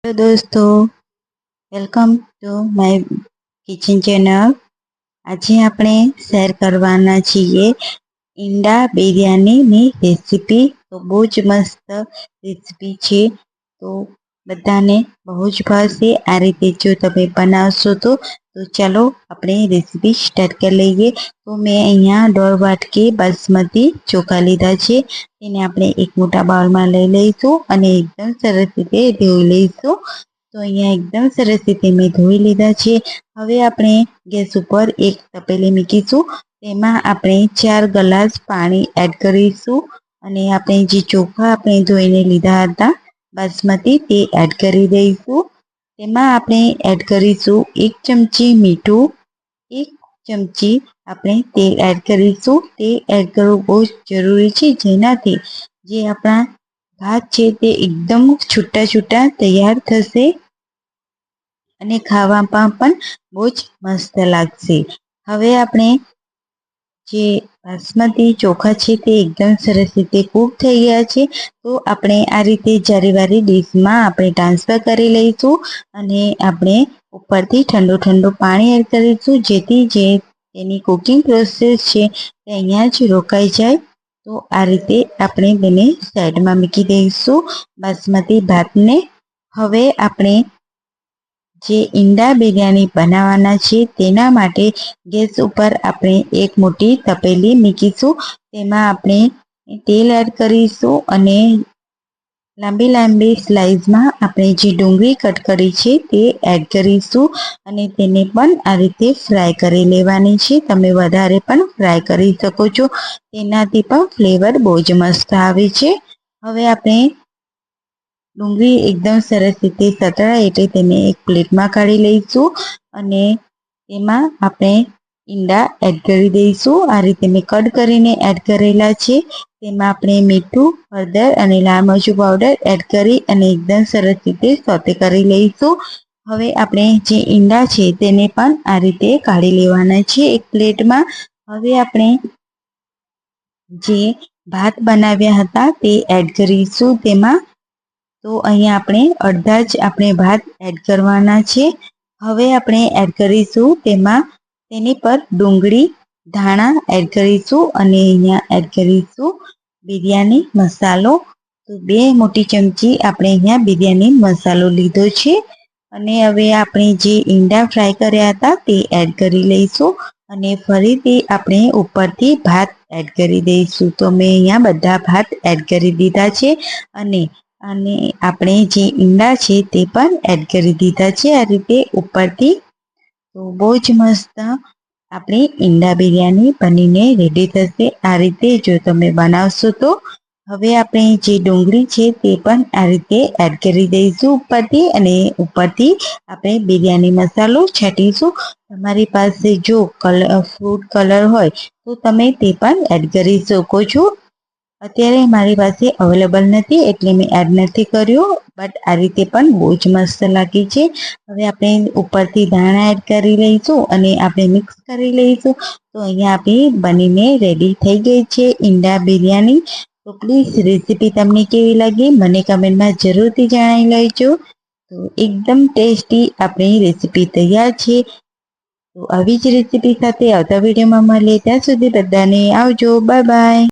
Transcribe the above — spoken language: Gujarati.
हेलो दोस्तों, welcome to my kitchen channel. आज આપણે શેર કરવાના છીએ ઈંડા બિરયાનીની રેસીપી। તો બહુ જ મસ્ત રેસીપી છે, તો બધાને બહુ જ ભાવશે। આ રીતે જો તમે બનાવશો તો ચાલો આપણે રેસીપી સ્ટાર્ટ કરી લઈએ। તો મેં અહીંયા 1.5 વાટકી બાસમતી ચોખા લીધા છે, તેને આપણે એક મોટા બાઉલમાં લઈ લઈશું અને એકદમ સરસ રીતે ધોઈ લઈશું। તો અહીંયા એકદમ સરસ રીતે મેં ધોઈ લીધા છે। હવે આપણે ગેસ ઉપર એક તપેલી મૂકીશું, તેમાં આપણે 4 ગ્લાસ પાણી એડ કરીશું અને આપણે જે ચોખા આપણે ધોઈને લીધા હતા બાસમતી તે એડ કરી દઈશું। તેમાં આપણે એડ કરીશું 1 ચમચી મીઠું, 1 ચમચી આપણે તેલ એડ કરીશું। તેલ એડ કરવું બહુ જરૂરી છે, જેનાથી જે આપણા ભાત છે તે એકદમ છૂટા છૂટા તૈયાર થશે અને ખાવામાં પણ બહુ જ મસ્ત લાગશે। હવે આપણે જે બાસમતી ચોખા છે તે એકદમ સરસ રીતે કૂક થઈ ગયા છે, તો આપણે આ રીતે જારીવાળી ડીશમાં આપણે ટ્રાન્સફર કરી લઈશું અને આપણે ઉપરથી ઠંડુ પાણી એડ કરીશું, જેથી જે તેની કુકિંગ પ્રોસેસ છે તે અહીંયા જ રોકાઈ જાય। તો આ રીતે આપણે તેને સાઈડમાં મૂકી દઈશું બાસમતી ભાતને। હવે આપણે જે ઈંડા બિરયાની બનાવવાના છે તેના માટે ગેસ ઉપર આપણે એક મોટી તપેલી મૂકીશું, તેમાં આપણે તેલ એડ કરીશું અને લાંબી લાંબી સ્લાઇસમાં આપણે જે ડુંગળી કટ કરી છે તે એડ કરીશું અને તેને પણ આ રીતે ફ્રાય કરી લેવાની છે। તમે વધારે પણ ફ્રાય કરી શકો છો, તેનાથી પણ ફ્લેવર બહુ જ મસ્ત આવે છે। હવે આપણે ડુંગળી એકદમ સરસ રીતે સતળાય એટલે તેને એક પ્લેટમાં કાઢી લઈશું અને તેમાં આપણે ઈંડા એડ કરી દઈશું। આ રીતે મેં કટ કરીને એડ કરેલા છે, તેમાં આપણે મીઠું, હળદર અને લાલ મરચું પાવડર એડ કરી અને એકદમ સરસ રીતે સોતે કરી લઈશું। હવે આપણે જે ઈંડા છે તેને પણ આ રીતે કાઢી લેવાના છે એક પ્લેટમાં। હવે આપણે જે ભાત બનાવ્યા હતા તે એડ કરીશું તેમાં। તો અહીંયા આપણે અડધા જ આપણે ભાત એડ કરવાના છે। હવે આપણે એડ કરીશું તેમાં તેની પર ડુંગળી, ધાણા એડ કરીશું અને અહીંયા એડ કરીશું બિરયાની મસાલો। તો 2 મોટી ચમચી આપણે અહીંયા બિરયાની મસાલો લીધો છે અને હવે આપણે જે ઈંડા ફ્રાય કર્યા હતા તે એડ કરી લઈશું અને ફરીથી આપણે ઉપરથી ભાત એડ કરી દઈશું। તો મેં અહીંયા બધા ભાત એડ કરી દીધા છે અને આપણે જે ઈંડા છે તે પણ એડ કરી દીધા છે આ રીતે ઉપરથી। તો બહુ જ મસ્ત આપણી ઈંડા બિરયાની બનીને રેડી થશે। આ રીતે જો તમે બનાવશો તો હવે આપણે જે ડુંગળી છે તે પણ આ રીતે એડ કરી દઈશું ઉપરથી અને ઉપરથી આપણે બિરયાની મસાલો છાંટીશું। તમારી પાસે જો ફૂડ કલર હોય તો તમે તે પણ એડ કરી શકો છો। અત્યારે મારી પાસે અવેલેબલ નથી એટલે મેં એડ નથી કર્યો, બટ આ રીતે પણ બહુ જ મસ્ત લાગે છે। હવે આપણે ઉપરથી ધાણા એડ કરી લઈશું અને આપણે મિક્સ કરી લઈશું। તો અહીંયા આપણી બનીને રેડી થઈ ગઈ છે ઈંડા બિરયાની। તો પ્લીઝ રેસીપી તમને કેવી લાગી મને કમેન્ટમાં જરૂરથી જણાવી લેજો। તો એકદમ ટેસ્ટી આપણી રેસીપી તૈયાર છે। તો આવી જ રેસીપી સાથે આવતા વિડીયોમાં મળીએ, ત્યાં સુધી બધાને આવજો, બાય બાય।